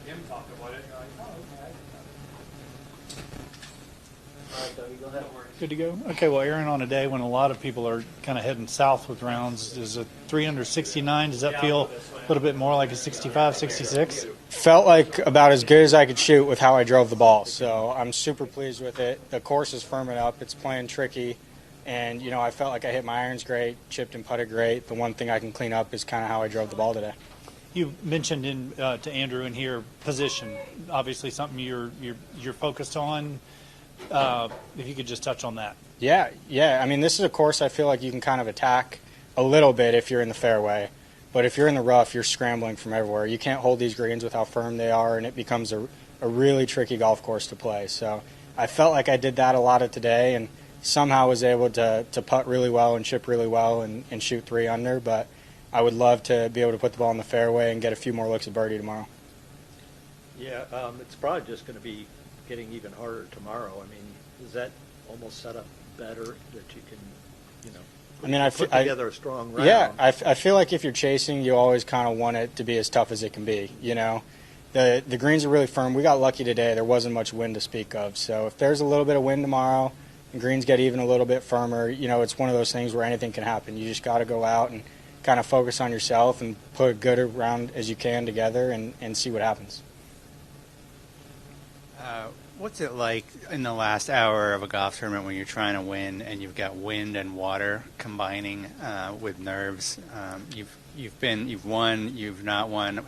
Jim talked about it, and you're like, oh, okay. All right, Doug, go ahead. Good to go? Okay, well, Aaron, on a day when a lot of people are kind of heading south with rounds, is a 369, does that feel a little bit more like a 65, 66? Felt like about as good as I could shoot with how I drove the ball, so I'm super pleased with it. The course is firming up. It's playing tricky, and, you know, I felt like I hit my irons great, chipped and putted great. The one thing I can clean up is kind of how I drove the ball today. You mentioned to Andrew in here position, obviously something you're focused on. If you could just touch on that. Yeah. I mean, this is a course I feel like you can kind of attack a little bit if you're in the fairway. But if you're in the rough, you're scrambling from everywhere. You can't hold these greens with how firm they are, and it becomes a really tricky golf course to play. So I felt like I did that a lot of today and somehow was able to putt really well and chip really well and shoot 3 under. But I would love to be able to put the ball in the fairway and get a few more looks at birdie tomorrow. Yeah, it's probably just going to be getting even harder tomorrow. I mean, is that almost set up better that you can, you know, put together a strong round? Yeah, I feel like if you're chasing, you always kind of want it to be as tough as it can be, you know. The greens are really firm. We got lucky today. There wasn't much wind to speak of. So if there's a little bit of wind tomorrow and greens get even a little bit firmer, you know, it's one of those things where anything can happen. You just got to go out and kind of focus on yourself and put as good a round as you can together and see what happens. What's it like in the last hour of a golf tournament when you're trying to win and you've got wind and water combining with nerves? You've won, you've not won.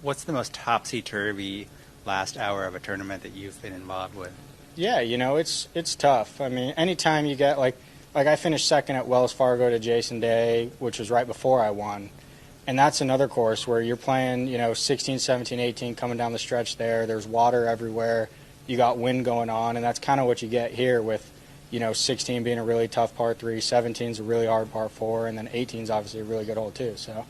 What's the most topsy-turvy last hour of a tournament that you've been involved with? Yeah, you know, it's tough. I mean, anytime you get like I finished second at Wells Fargo to Jason Day, which was right before I won. And that's another course where you're playing, you know, 16, 17, 18 coming down the stretch there. There's water everywhere. You got wind going on, and that's kind of what you get here with, you know, 16 being a really tough par 3, 17 is a really hard par 4, and then 18 is obviously a really good hole too. So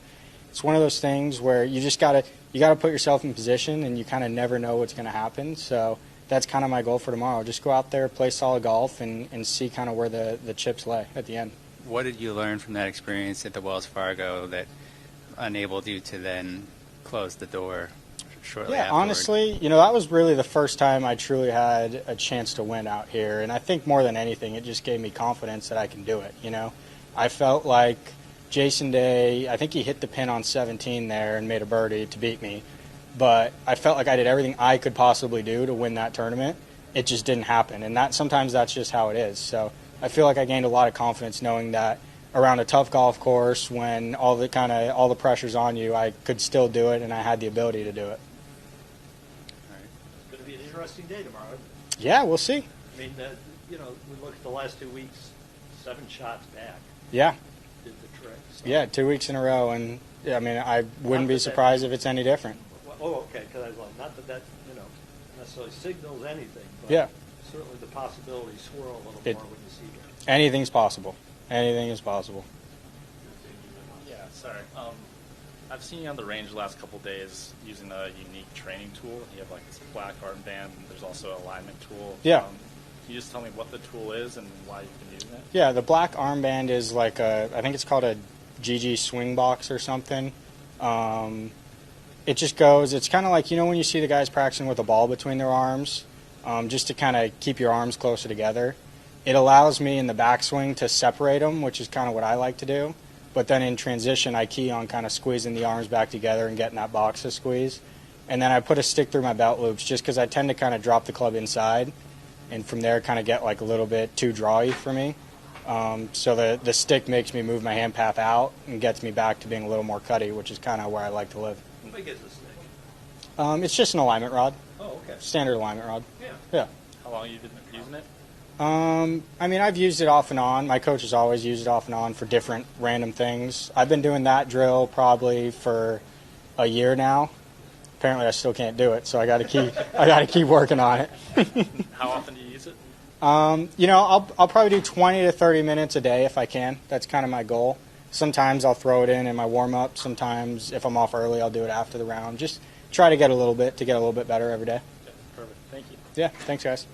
it's one of those things where you just gotta put yourself in position, and you kind of never know what's going to happen. So that's kind of my goal for tomorrow. Just go out there, play solid golf, and see kind of where the chips lay at the end. What did you learn from that experience at the Wells Fargo that enabled you to then close the door shortly afterward? Honestly, you know, that was really the first time I truly had a chance to win out here. And I think more than anything, it just gave me confidence that I can do it, you know. I felt like Jason Day, I think he hit the pin on 17 there and made a birdie to beat me. But I felt like I did everything I could possibly do to win that tournament. It just didn't happen. And sometimes that's just how it is. So I feel like I gained a lot of confidence knowing that around a tough golf course when all the pressure's on you, I could still do it and I had the ability to do it. It's going to be an interesting day tomorrow. Yeah, we'll see. I mean, you know, we look at the last 2 weeks, 7 shots back. Yeah. Did the trick. So. Yeah, 2 weeks in a row, and I mean, I wouldn't be surprised if it's any different. Oh, okay, because I was like, not that, you know, necessarily signals anything, but yeah, certainly the possibilities swirl a little more when you see that. Anything's possible. Anything is possible. Yeah, sorry. I've seen you on the range the last couple of days using a unique training tool. You have like this black armband, and there's also an alignment tool. Yeah. Can you just tell me what the tool is and why you've been using it? Yeah, the black armband is like I think it's called a GG swing box or something. It just goes, it's kind of like, you know, when you see the guys practicing with a ball between their arms, just to kind of keep your arms closer together. It allows me in the backswing to separate them, which is kind of what I like to do. But then in transition, I key on kind of squeezing the arms back together and getting that box to squeeze. And then I put a stick through my belt loops just because I tend to kind of drop the club inside. And from there kind of get like a little bit too drawy for me. So the stick makes me move my hand path out and gets me back to being a little more cutty, which is kind of where I like to live. How big is the stick? It's just an alignment rod. Oh, okay. Standard alignment rod. Yeah. How long have you been using it? I mean, I've used it off and on. My coach has always used it off and on for different random things. I've been doing that drill probably for a year now. Apparently, I still can't do it, so I got to keep working on it. How often do you use it? You know, I'll probably do 20 to 30 minutes a day if I can. That's kind of my goal. Sometimes I'll throw it in my warm-up. Sometimes if I'm off early, I'll do it after the round. Just try to get a little bit better every day. Okay, perfect. Thank you. Yeah, thanks, guys.